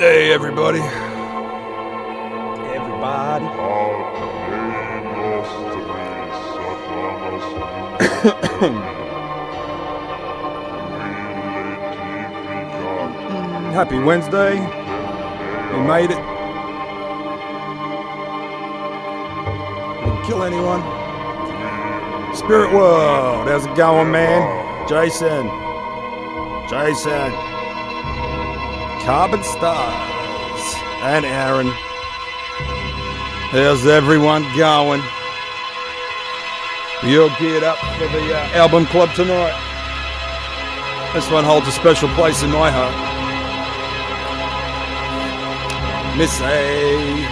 Hey, everybody. Happy Wednesday. We made it. Didn't kill anyone. Spirit World. How's it going, man? Jason. Carbon Stars. And Aaron. How's everyone going? You're geared up for the album club tonight. This one holds a special place in my heart. Miss A.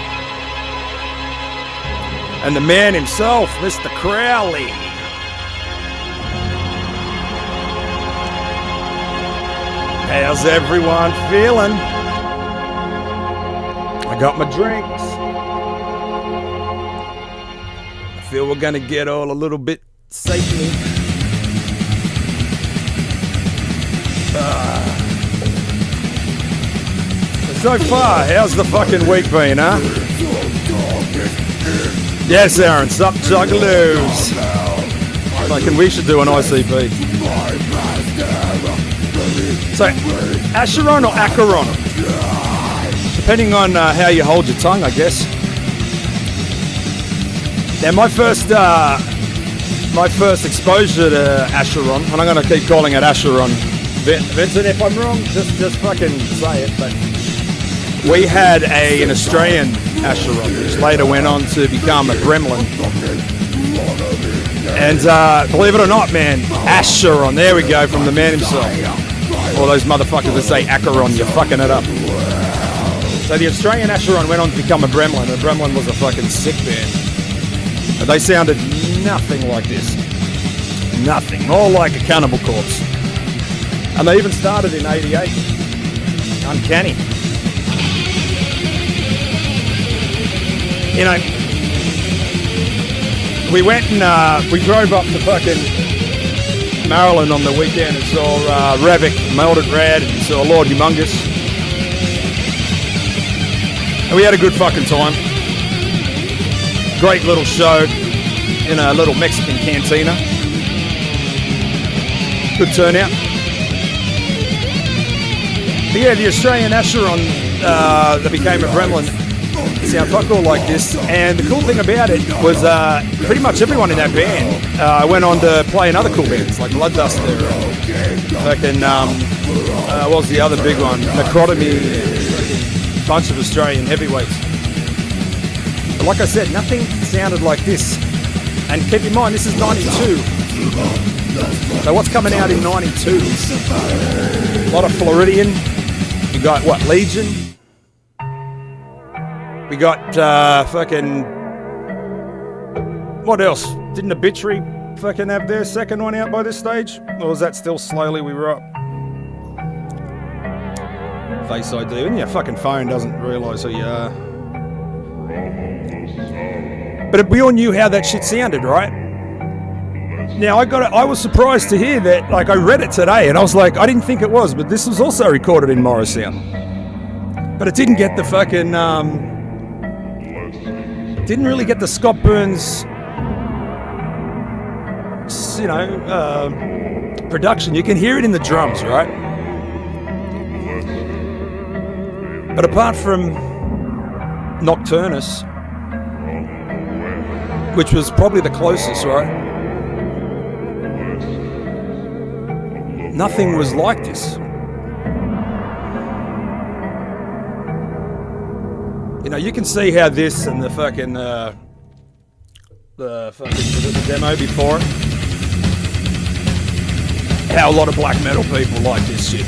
And the man himself, Mr. Crowley. How's everyone feeling? I got my drinks. I feel we're gonna get all a little bit Satan-y. So far, how's the fucking week been, huh? Yes, Aaron, sup juggalos. Fucking we should do an ICP. So, Acheron or Acheron? Depending on how you hold your tongue, I guess. Now, my first exposure to Acheron, and I'm going to keep calling it Acheron. Vincent, if I'm wrong, just fucking say it. But we had an Australian Acheron, which later went on to become a gremlin. And believe it or not, man, Acheron, there we go, from the man himself. All those motherfuckers that say Acheron, you're fucking it up. So the Australian Acheron went on to become a gremlin. The gremlin was a fucking sick band. And they sounded nothing like this. Nothing. More like a Cannibal Corpse. And they even started in 88. Uncanny. You know, we went and we drove up to fucking Maryland on the weekend and saw Revic, Melted Rad, and saw Lord Humongous. And we had a good fucking time. Great little show in a little Mexican cantina. Good turnout. But yeah, the Australian Acheron that became a gremlin sound fuck all like this. And the cool thing about it was pretty much everyone in that band went on to play in other cool bands like Bloodduster, fucking what was the other big one? Necrotomy, bunch of Australian heavyweights. But like I said, nothing sounded like this. And keep in mind, this is 92. So what's coming out in 92? A lot of Floridian. We got, what, Legion? We got fucking... What else? Didn't Obituary fucking have their second one out by this stage? Or was that still slowly we were up? Face ID. And your fucking phone doesn't realise who you are. But we all knew how that shit sounded, right? Now, I was surprised to hear that, like, I read it today, and I was like, I didn't think it was, but this was also recorded in Morristown. But it didn't get the fucking, didn't really get the Scott Burns, you know, production. You can hear it in the drums, right? But apart from Nocturnus, which was probably the closest, right? Nothing was like this. You know, you can see how this and the fucking the demo before it, how a lot of black metal people like this shit.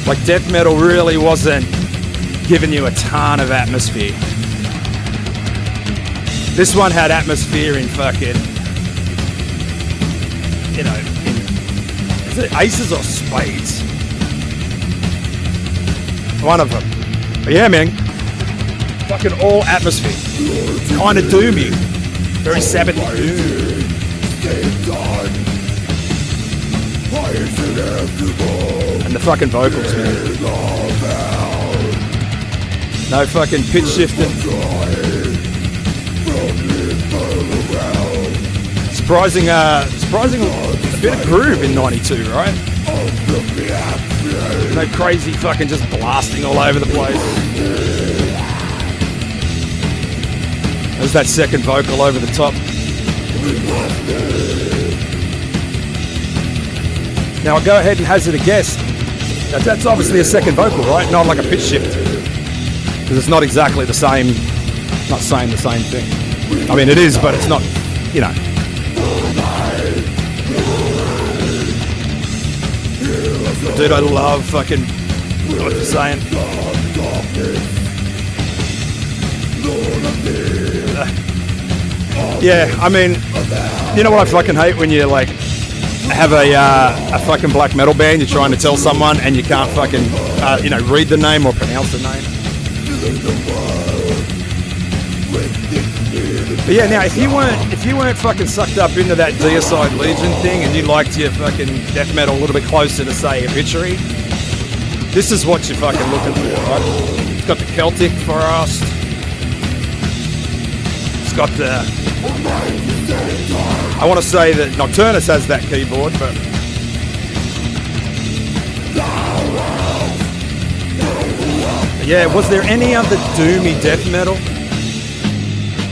Like death metal really wasn't giving you a ton of atmosphere. This one had atmosphere in fucking, you know, is it aces or spades? One of them. But yeah, man. Fucking all atmosphere. Kind of doomy. Very Sabbath doom. And the fucking vocals, man. No fucking pitch shifting. Surprising a bit of groove in 92, right? No crazy fucking just blasting all over the place. There's that second vocal over the top. Now I'll go ahead and hazard a guess. That's obviously a second vocal, right? Not like a pitch shift. Because it's not exactly the same, not saying the same thing. I mean, it is, but it's not, you know. Dude, I love fucking what you're saying. Yeah, I mean, you know what I fucking hate when you like have a fucking black metal band, you're trying to tell someone and you can't fucking read the name or pronounce the name. But yeah, now if you weren't fucking sucked up into that Deicide Legion thing and you liked your fucking death metal a little bit closer to say Obituary, this is what you're fucking looking for, right? It's got the Celtic Frost. It's got the, I want to say that Nocturnus has that keyboard, but yeah, was there any other doomy death metal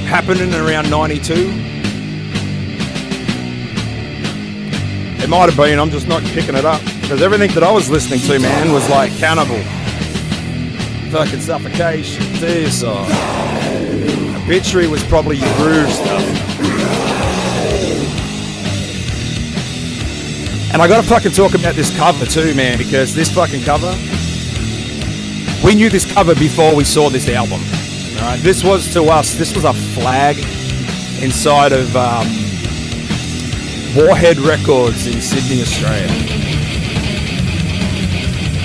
happening around 92? It might have been, I'm just not picking it up. Because everything that I was listening to, man, was like Cannibal, fucking Suffocation, Deicide. Obituary was probably your groove stuff. And I gotta fucking talk about this cover too, man, because this fucking cover, we knew this cover before we saw this album. Right? This was to us, this was a flag inside of Warhead Records in Sydney, Australia.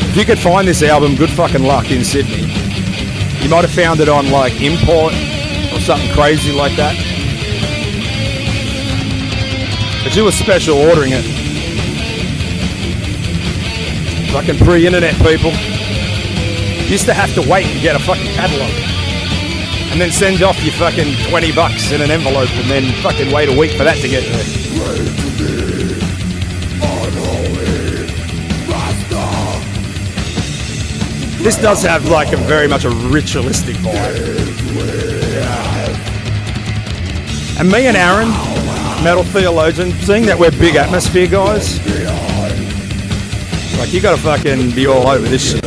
If you could find this album, good fucking luck in Sydney. You might have found it on like Import or something crazy like that. But you were special ordering it. Fucking pre-internet people. You used to have to wait and get a fucking catalogue. And then send off your fucking $20 in an envelope and then fucking wait a week for that to get there. This does have like a very much a ritualistic vibe. And me and Aaron, Metal Theologian, seeing that we're big atmosphere guys, like you gotta fucking be all over this shit.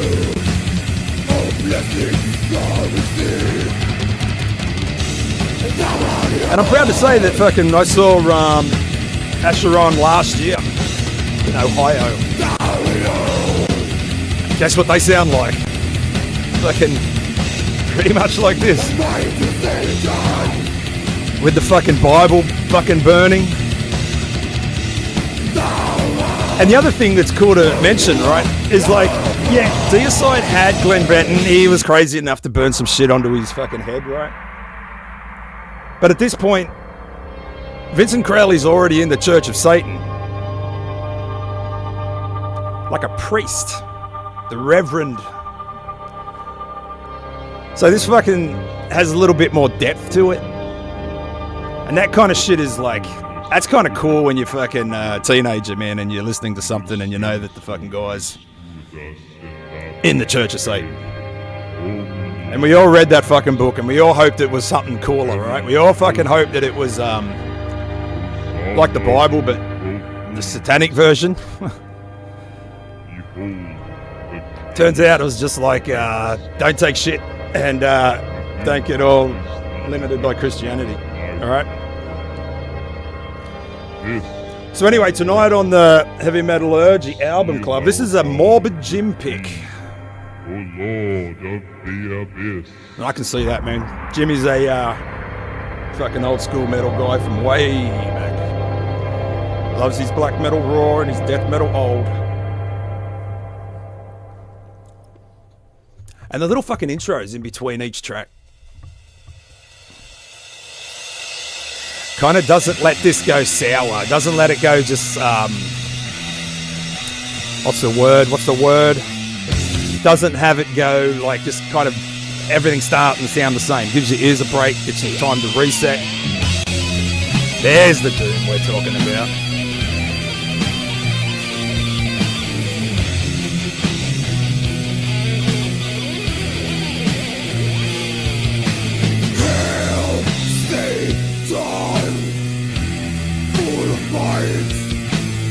And I'm proud to say that fucking I saw Acheron last year in Ohio. Guess what they sound like? Fucking pretty much like this. With the fucking Bible fucking burning. And the other thing that's cool to mention, right, is like, yeah, Deicide had Glenn Benton. He was crazy enough to burn some shit onto his fucking head, right? But at this point, Vincent Crowley's already in the Church of Satan. Like a priest. The Reverend. So this fucking has a little bit more depth to it. And that kind of shit is like, that's kind of cool when you're fucking a teenager, man, and you're listening to something and you know that the fucking guy's in the Church of Satan. And we all read that fucking book and we all hoped it was something cooler, right? We all fucking hoped that it was like the Bible, but the satanic version. Turns out it was just like, don't take shit and don't get all limited by Christianity. All right? So anyway, tonight on the Heavy Metallurgy Album Club, this is a Morbid Jim pick. O Lord of the Abyss. I can see that, man. Jimmy's a fucking old school metal guy from way back. Loves his black metal raw and his death metal old. And the little fucking intros in between each track kind of doesn't let this go sour. Doesn't let it go just, what's the word? Doesn't have it go like just kind of everything start and sound the same. Gives your ears a break, gets you time to reset. There's the doom we're talking about.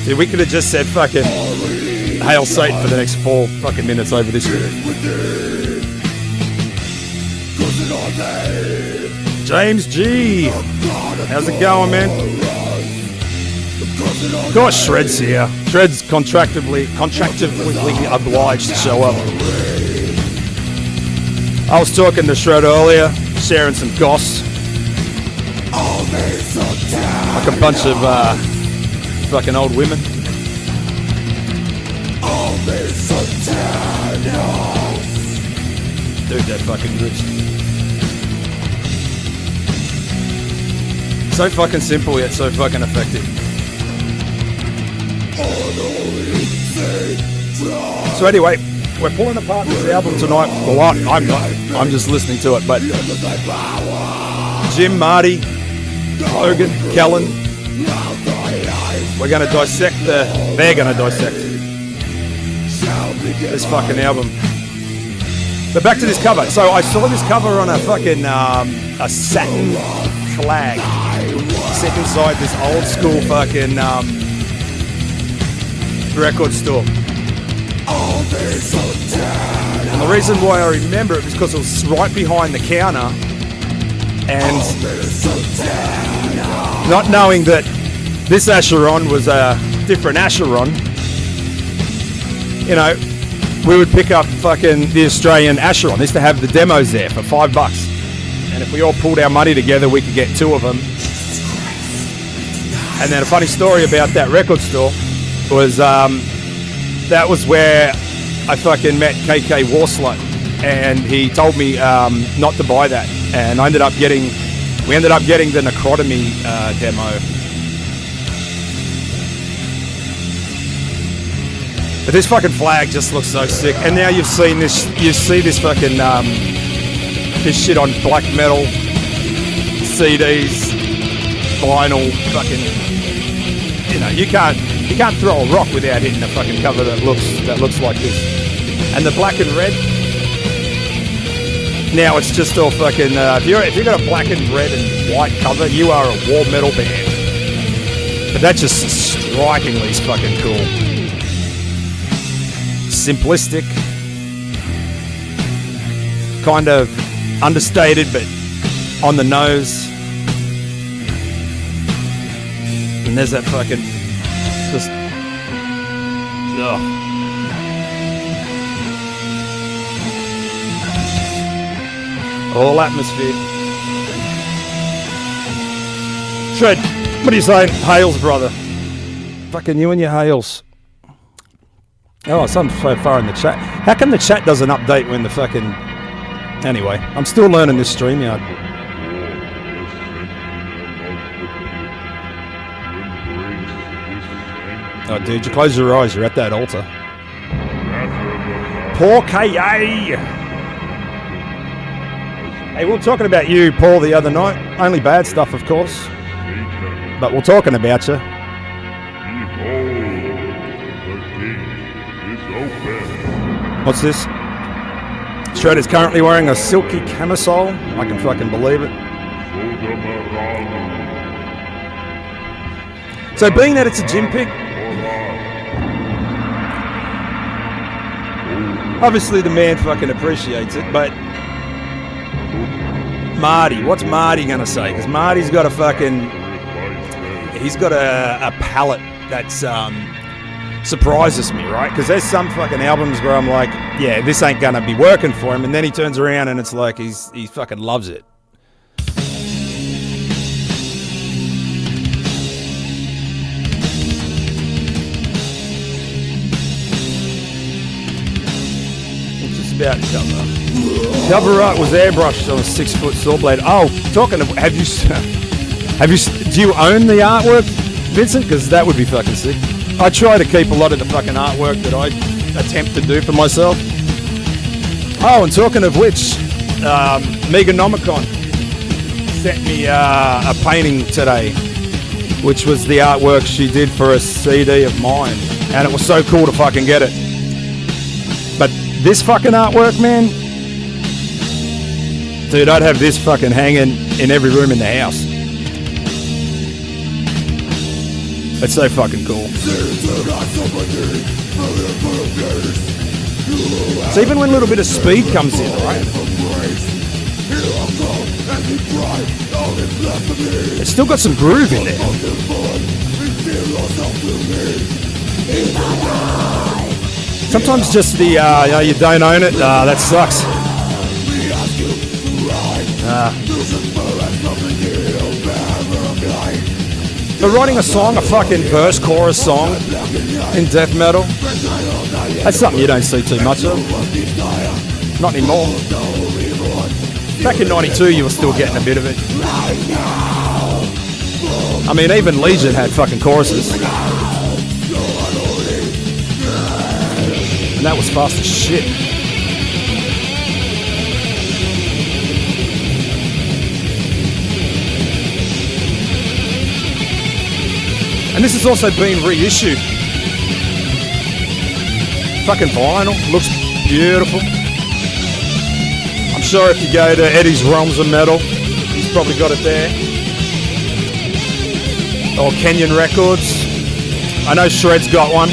See, we could have just said fucking Hail Satan for the next 4 fucking minutes over this shit. James G. How's it going, man? Gosh, Shred's here. Shred's contractively obliged to show up. I was talking to Shred earlier, sharing some goss. Like a bunch of fucking old women. Dude, that fucking rips. So fucking simple yet so fucking effective. So anyway, we're pulling apart this album tonight. Well, I'm not. I'm just listening to it. But Jim, Marty, Logan, Kellen, we're going to dissect they're going to dissect this fucking album. But back to this cover. So I saw this cover on a fucking a satin flag set inside this old school fucking record store. And the reason why I remember it was because it was right behind the counter, and not knowing that this Acheron was a different Acheron, you know, we would pick up fucking the Australian Acheron. They used to have the demos there for $5. And if we all pulled our money together, we could get 2 of them. And then a funny story about that record store was that was where I fucking met KK Warslut, and he told me not to buy that. And we ended up getting the Necrotomy demo. But this fucking flag just looks so sick. And now you've seen this, you see this fucking this shit on black metal, CDs, vinyl, fucking, you know, you can't throw a rock without hitting a fucking cover that looks like this. And the black and red, now it's just all fucking, if you got a black and red and white cover, you are a war metal band. But that's just strikingly fucking cool. Simplistic, kind of understated, but on the nose. And there's that fucking just all atmosphere. Shred, what are you saying? Hales, brother. Fucking you and your Hales. Oh, something so far in the chat. How come the chat doesn't update when the fucking... Anyway, I'm still learning this StreamYard. Oh, dude, you close your eyes. You're at that altar. Poor K.A. Hey, we were talking about you, Paul, the other night. Only bad stuff, of course. But we're talking about you. What's this? Shred is currently wearing a silky camisole. I can fucking believe it. So being that it's a gym pick, obviously the man fucking appreciates it, but Marty, what's Marty gonna say? Because Marty's got a fucking, he's got a palette that's surprises me, right? Because there's some fucking albums where I'm like, yeah, this ain't gonna be working for him, and then he turns around and it's like he fucking loves it. It's just about cover art was airbrushed on a 6-foot saw blade. Oh, talking of, do you own the artwork, Vincent? Because that would be fucking sick. I try to keep a lot of the fucking artwork that I attempt to do for myself. Oh, and talking of which, Meganomicon sent me a painting today, which was the artwork she did for a CD of mine, and it was so cool to fucking get it. But this fucking artwork, man, dude, I'd have this fucking hanging in every room in the house. It's so fucking cool. So even when a little bit of speed comes in, right? It's still got some groove in there. Sometimes just the, you don't own it, that sucks. But writing a song, a fucking verse, chorus song in death metal, that's something you don't see too much of. Not anymore. Back in 92, you were still getting a bit of it. I mean, even Legion had fucking choruses. And that was fast as shit. And this has also been reissued. Fucking vinyl, looks beautiful. I'm sure if you go to Eddie's Realms of Metal, he's probably got it there. Or Kenyan Records. I know Shred's got one.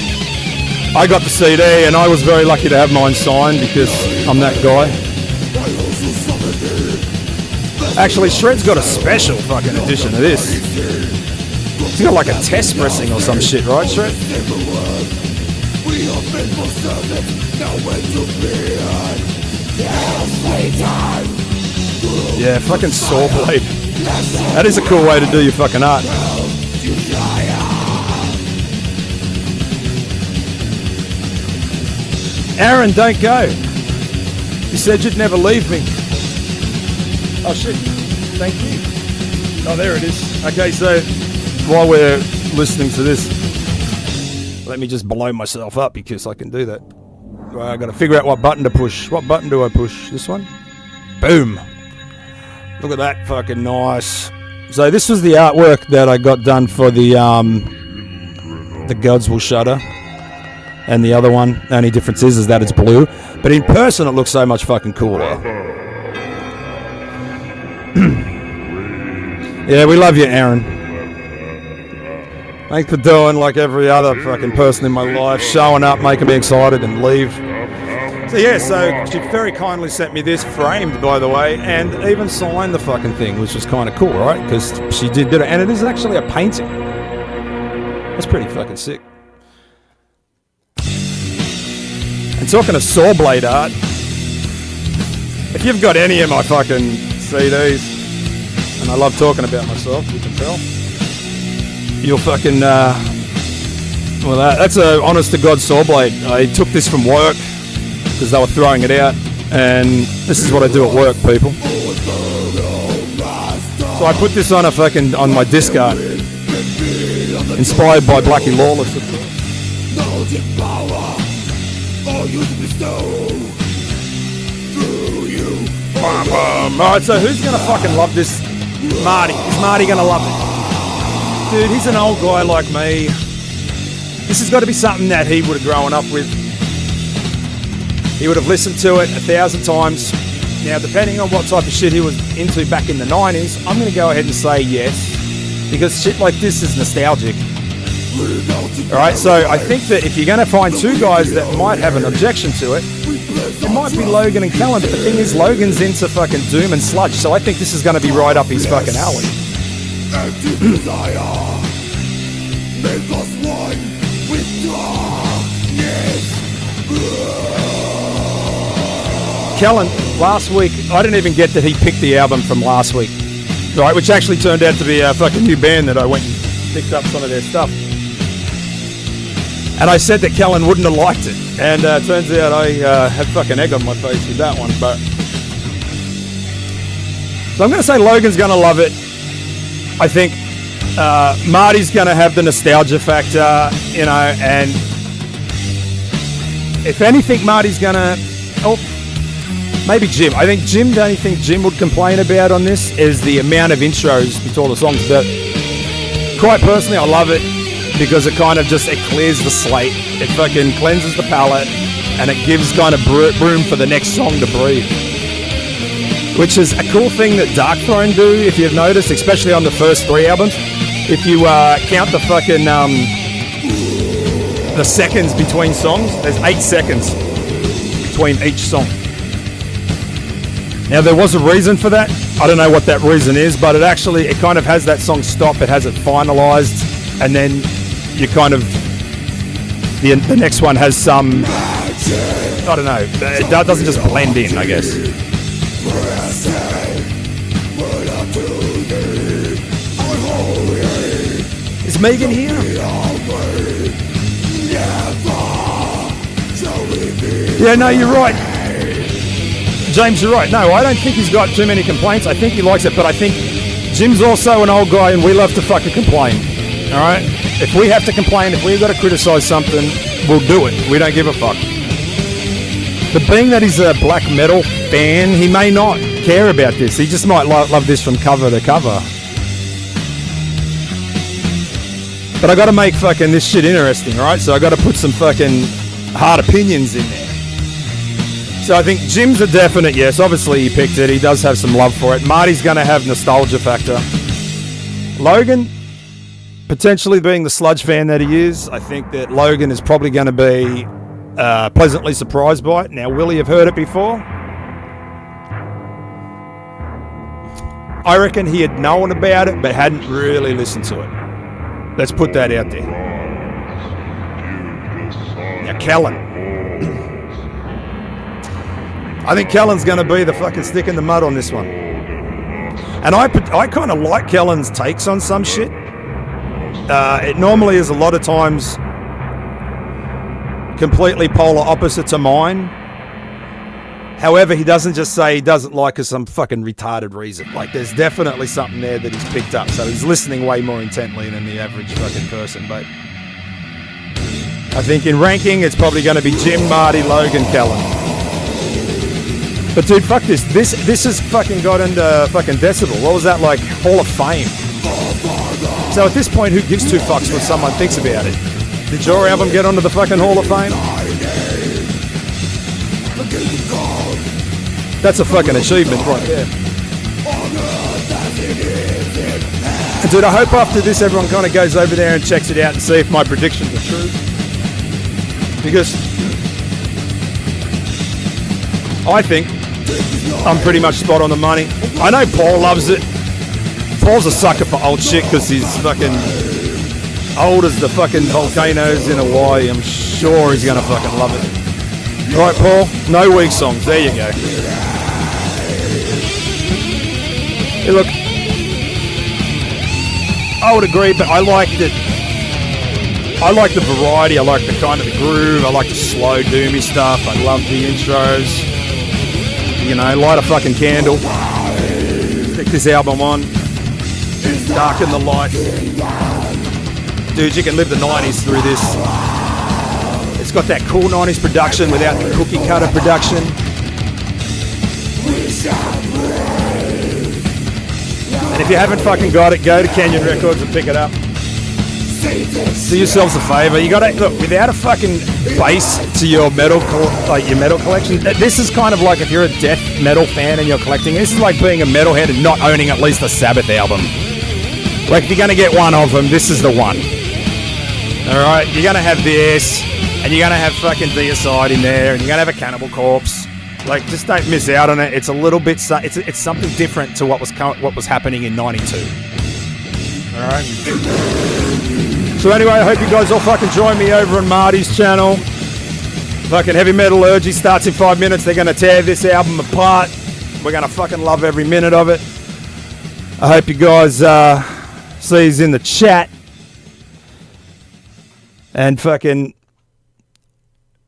I got the CD and I was very lucky to have mine signed because I'm that guy. Actually, Shred's got a special fucking edition of this. He's got like a test pressing or some shit, right, Shred? Yeah, fucking saw blade. That is a cool way to do your fucking art. Aaron, don't go. You said you'd never leave me. Oh shit, thank you. Oh, there it is. Okay, so while we're listening to this, let me just blow myself up because I can do that. I gotta figure out what button to push. What button do I push? This one? Boom. Look at that, fucking nice. So this was the artwork that I got done for the Gods Will Shudder. And the other one, the only difference is that it's blue. But in person, it looks so much fucking cooler. Yeah, we love you, Aaron. Thanks for doing like every other fucking person in my life, showing up, making me excited, and leave. So yeah, so she very kindly sent me this, framed by the way, and even signed the fucking thing, which was kind of cool, right? Because she did it, and it is actually a painting. That's pretty fucking sick. And talking of saw blade art, if you've got any of my fucking CDs, and I love talking about myself, you can tell, you'll fucking, well, that's a honest to God saw blade. I took this from work because they were throwing it out, and this is what I do at work, people. So I put this on on my discard, inspired by Blackie Lawless, of course. Alright, so who's gonna fucking love this? Marty. Is Marty gonna love it? Dude, he's an old guy like me. This has got to be something that he would have grown up with. He would have listened to it 1,000 times. Now, depending on what type of shit he was into back in the 90s, I'm going to go ahead and say yes, because shit like this is nostalgic. Alright, so I think that if you're going to find two guys that might have an objection to it, it might be Logan and Kellen, but the thing is, Logan's into fucking doom and sludge, so I think this is going to be right up his fucking alley. Kellen, last week, I didn't even get that he picked the album from last week, right? Which actually turned out to be a fucking new band that I went and picked up some of their stuff. And I said that Kellen wouldn't have liked it, and turns out I had fucking egg on my face with that one. But so I'm going to say Logan's going to love it. I think Marty's going to have the nostalgia factor, you know, and if anything, Marty's going to... Oh, Maybe Jim. I think Jim, the only thing Jim would complain about on this is the amount of intros to all the songs. But quite personally, I love it because it kind of just, it clears the slate. It fucking cleanses the palette and it gives kind of room for the next song to breathe. Which is a cool thing that Darkthrone do, if you've noticed, especially on the first 3 albums. If you count the fucking, the seconds between songs, there's 8 seconds between each song. Now there was a reason for that. I don't know what that reason is, but it kind of has that song stop, it has it finalized, and then you kind of, the next one has some, I don't know, it doesn't just blend in, I guess. Is Megan here? Yeah, no, you're right. James, you're right. No, I don't think he's got too many complaints. I think he likes it, but I think Jim's also an old guy and we love to fucking complain. All right? If we have to complain, if we've got to criticize something, we'll do it. We don't give a fuck. But being that he's a black metal fan, he may not care about this. He just might love this from cover to cover. But I got to make fucking this shit interesting, right? So I got to put some fucking hard opinions in there. So I think Jim's a definite yes. Obviously he picked it. He does have some love for it. Marty's going to have nostalgia factor. Logan, potentially being the sludge fan that he is, I think that Logan is probably going to be pleasantly surprised by it. Now, will he have heard it before? I reckon he had known about it, but hadn't really listened to it. Let's put that out there. Now, Kellen. I think Kellen's going to be the fucking stick in the mud on this one. And I kind of like Kellen's takes on some shit. It normally is a lot of times completely polar opposite to mine. However, he doesn't just say he doesn't like us some fucking retarded reason. Like, there's definitely something there that he's picked up. So he's listening way more intently than the average fucking person. But I think in ranking, it's probably going to be Jim, Marty, Logan, Kellen. But dude, fuck this. This has fucking got into fucking Decibel. What was that, like, Hall of Fame? So at this point, who gives two fucks what someone thinks about it? Did your album get onto the fucking Hall of Fame? That's a fucking achievement right there. And dude, I hope after this everyone kind of goes over there and checks it out and see if my predictions are true. Because I think I'm pretty much spot on the money. I know Paul loves it. Paul's a sucker for old shit because he's fucking old as the fucking volcanoes in Hawaii. I'm sure he's gonna fucking love it. Alright, Paul, no weak songs. There you go. Hey, look, I would agree, but I liked it. I like the variety. I like the kind of the groove. I like the slow, doomy stuff. I love the intros. You know, light a fucking candle. Stick this album on. Darken the lights. Dude, you can live the 90s through this. It's got that cool 90s production without the cookie cutter production. And if you haven't fucking got it, go to Canyon Records and pick it up. Do yourselves a favor. You gotta look, without a fucking base to your metal collection. This is kind of like if you're a death metal fan and you're collecting. This is like being a metalhead and not owning at least a Sabbath album. Like, if you're gonna get one of them, this is the one. All right, you're gonna have this, and you're gonna have fucking Deicide in there, and you're gonna have a Cannibal Corpse. Like, just don't miss out on it. It's a little bit. It's something different to what was happening in '92. All right. So anyway, I hope you guys all fucking join me over on Marty's channel. Fucking Heavy Metallurgy starts in 5 minutes. They're gonna tear this album apart. We're gonna fucking love every minute of it. I hope you guys see us in the chat. And fucking,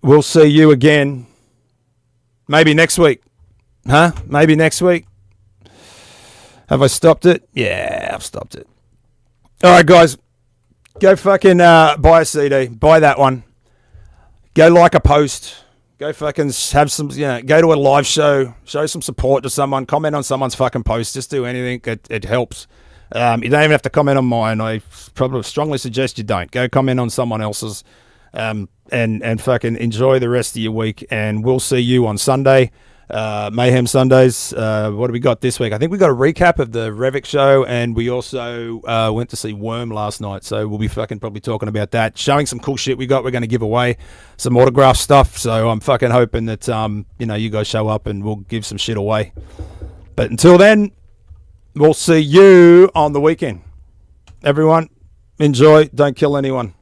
we'll see you again. Maybe next week. Huh? Maybe next week. Have I stopped it? Yeah, I've stopped it. All right, guys. Go fucking buy a CD. Buy that one. Go like a post. Go fucking have some, go to a live show, show some support to someone, comment on someone's fucking post, just do anything. It helps. You don't even have to comment on mine. I probably strongly suggest you don't. Go comment on someone else's, and fucking enjoy the rest of your week. And we'll see you on Sunday, Mayhem Sundays. What do we got this week? I think we got a recap of the Revik show, and we also went to see Worm last night. So we'll be fucking probably talking about that, showing some cool shit we got. We're going to give away some autograph stuff. So I'm fucking hoping that you guys show up and we'll give some shit away. But until then, we'll see you on the weekend. Everyone, enjoy. Don't kill anyone.